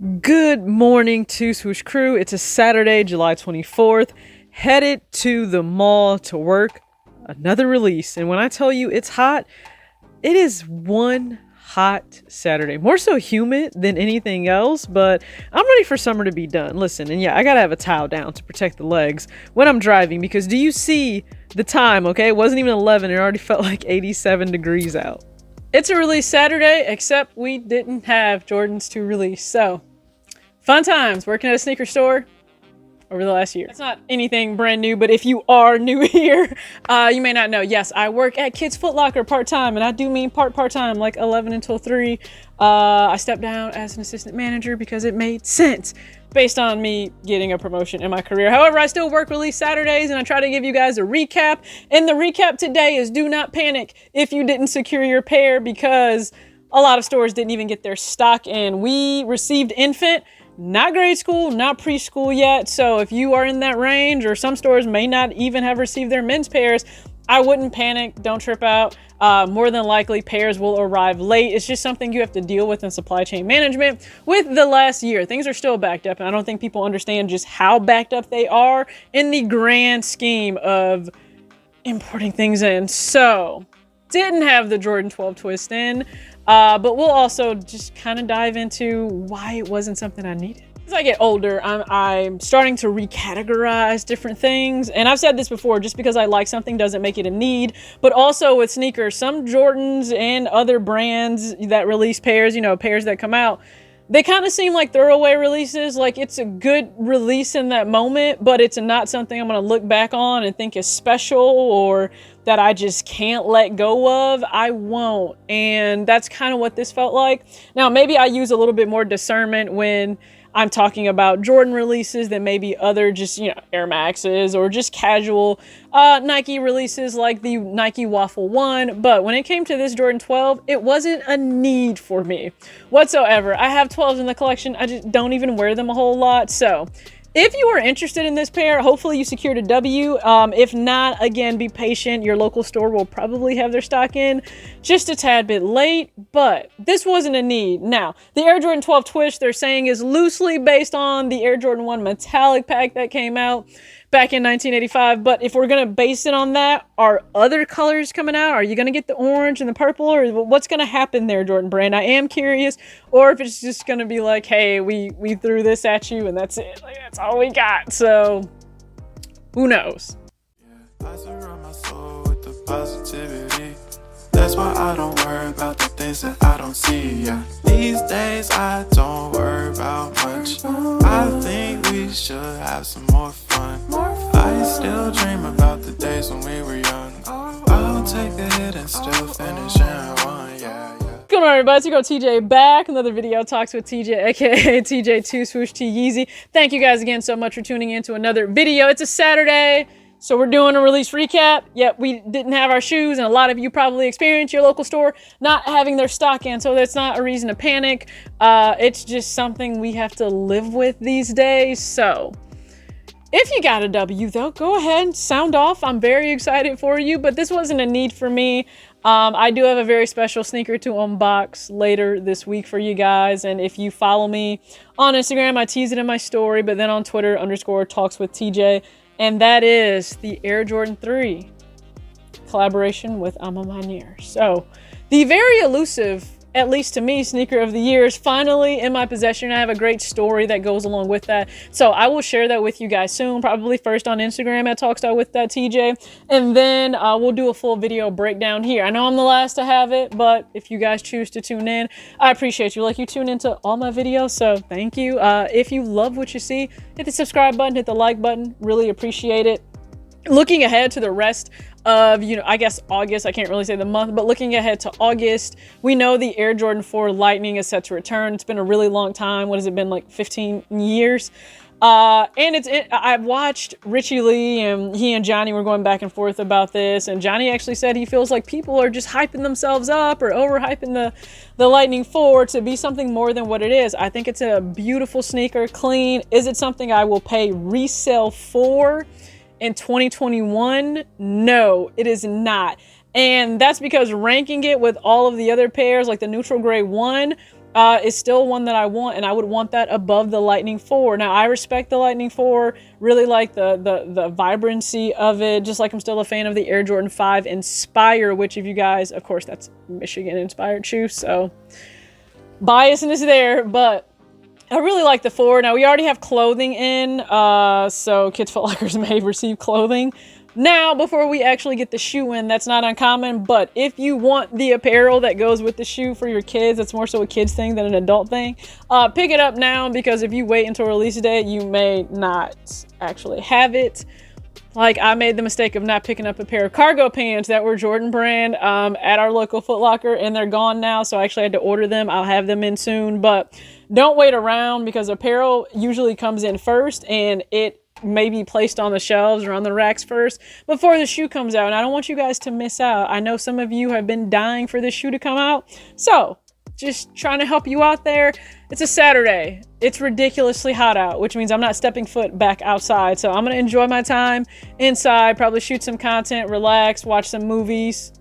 Good morning to Swoosh Crew. It's a Saturday, July 24th. Headed to the mall to work. Another release. And when I tell you it's hot, it is one hot Saturday. More so humid than anything else, but I'm ready for summer to be done. Listen, and yeah, I gotta have a towel down to protect the legs when I'm driving, because do you see the time, okay? It wasn't even 11. It already felt like 87 degrees out. It's a release Saturday, except we didn't have Jordans to release, so fun times working at a sneaker store over the last year. It's not anything brand new, but if you are new here, you may not know. Yes, I work at Kids Foot Locker part-time, and I do mean part-time, like 11 until 3. I stepped down as an assistant manager because it made sense based on me getting a promotion in my career. However, I still work release Saturdays, and I try to give you guys a recap. And the recap today is do not panic if you didn't secure your pair, because a lot of stores didn't even get their stock in. We received infant, not grade school, not preschool yet. So if you are in that range, or some stores may not even have received their men's pairs, I wouldn't panic. Don't trip out. More than likely, pairs will arrive late. It's just something you have to deal with in supply chain management. With the last year, things are still backed up, and I don't think people understand just how backed up they are in the grand scheme of importing things in. So didn't have the Jordan 12 twist in. But we'll also just kind of dive into why it wasn't something I needed. As I get older, I'm starting to recategorize different things. And I've said this before, just because I like something doesn't make it a need. But also with sneakers, some Jordans and other brands that release pairs, pairs that come out, they kind of seem like throwaway releases. Like, it's a good release in that moment, but it's not something I'm going to look back on and think is special, or that I just can't let go of. I won't. And that's kind of what this felt like. Now, maybe I use a little bit more discernment when I'm talking about Jordan releases than maybe other just, Air Maxes or just casual Nike releases like the Nike Waffle 1. But when it came to this Jordan 12, it wasn't a need for me whatsoever. I have 12s in the collection. I just don't even wear them a whole lot. So if you are interested in this pair, hopefully you secured a W. If not, again, be patient. Your local store will probably have their stock in just a tad bit late, but this wasn't a need. Now, the Air Jordan 12 Twist, they're saying, is loosely based on the Air Jordan 1 metallic pack that came out back in 1985. But if we're going to base it on that, are other colors coming out? Are you going to get the orange and the purple, or what's going to happen there, Jordan brand? I am curious. Or if it's just going to be like, hey, we threw this at you and that's it. Like, that's all we got. So who knows? Yeah, I surround my soul with the positivity. That's why I don't worry about the things that I don't see. Yeah. These days I don't worry about much. I think we should have some more fun. I still dream about the days when we were young. I'll take the hit and still finish and one. Yeah. What's going on, everybody? It's your girl TJ back. Another video, Talks with TJ, aka TJ2 Swoosh T Yeezy. Thank you guys again so much for tuning in to another video. It's a Saturday, so we're doing a release recap. Yep, we didn't have our shoes, and a lot of you probably experienced your local store not having their stock in, so that's not a reason to panic. It's just something we have to live with these days. So if you got a W, though, go ahead and sound off. I'm very excited for you, but this wasn't a need for me. I do have a very special sneaker to unbox later this week for you guys. And if you follow me on Instagram, I tease it in my story, but then on Twitter, _TalksWithTJ. And that is the Air Jordan 3 collaboration with Alma Manier. So the very elusive, at least to me, sneaker of the year is finally in my possession. I have a great story that goes along with that. So I will share that with you guys soon, probably first on Instagram at talks.with.tj. And then we'll do a full video breakdown here. I know I'm the last to have it, but if you guys choose to tune in, I appreciate you. Like, you tune into all my videos, so thank you. If you love what you see, hit the subscribe button, hit the like button. Really appreciate it. Looking ahead to the rest of, I guess August, I can't really say the month, but looking ahead to August, we know the Air Jordan 4 Lightning is set to return. It's been a really long time. What has it been, like 15 years? And I've watched Richie Lee, and he and Johnny were going back and forth about this, and Johnny actually said he feels like people are just hyping themselves up or overhyping the Lightning 4 to be something more than what it is. I think it's a beautiful sneaker, clean. Is it something I will pay resale for in 2021? No, it is not. And that's because ranking it with all of the other pairs, like the neutral gray 1, is still one that I want, and I would want that above the Lightning 4. Now, I respect the Lightning 4, really like the vibrancy of it, just like I'm still a fan of the Air Jordan 5 Inspire, which if you guys, of course, that's Michigan-inspired shoe, so biasness there, but I really like the 4. Now, we already have clothing in, so Kids Foot Lockers may receive clothing. Now, before we actually get the shoe in, that's not uncommon, but if you want the apparel that goes with the shoe for your kids, it's more so a kids thing than an adult thing, pick it up now, because if you wait until release date, you may not actually have it. Like, I made the mistake of not picking up a pair of cargo pants that were Jordan brand at our local Foot Locker, and they're gone now, so I actually had to order them. I'll have them in soon, but don't wait around, because apparel usually comes in first, and it may be placed on the shelves or on the racks first before the shoe comes out, and I don't want you guys to miss out. I know some of you have been dying for this shoe to come out, so just trying to help you out there. It's a Saturday. It's ridiculously hot out, which means I'm not stepping foot back outside, so I'm gonna enjoy my time inside, probably shoot some content, relax, watch some movies,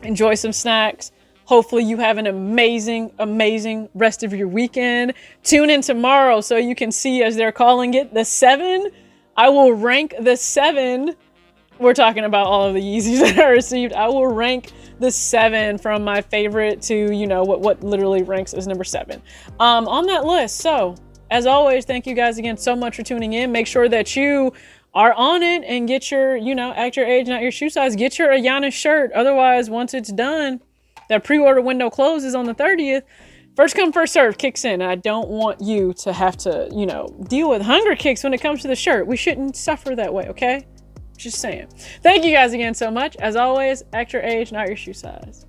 enjoy some snacks. Hopefully you have an amazing, amazing rest of your weekend. Tune in tomorrow so you can see, as they're calling it, the 7. I will rank the 7. We're talking about all of the Yeezys that I received. I will rank the 7 from my favorite to, you know, what literally ranks as number 7 on that list. So, as always, thank you guys again so much for tuning in. Make sure that you are on it and get your, you know, act your age, not your shoe size. Get your Ayana shirt. Otherwise, once it's done, that pre-order window closes on the 30th. First come, first serve kicks in. I don't want you to have to, you know, deal with hunger kicks when it comes to the shirt. We shouldn't suffer that way, okay? Just saying. Thank you guys again so much. As always, act your age, not your shoe size.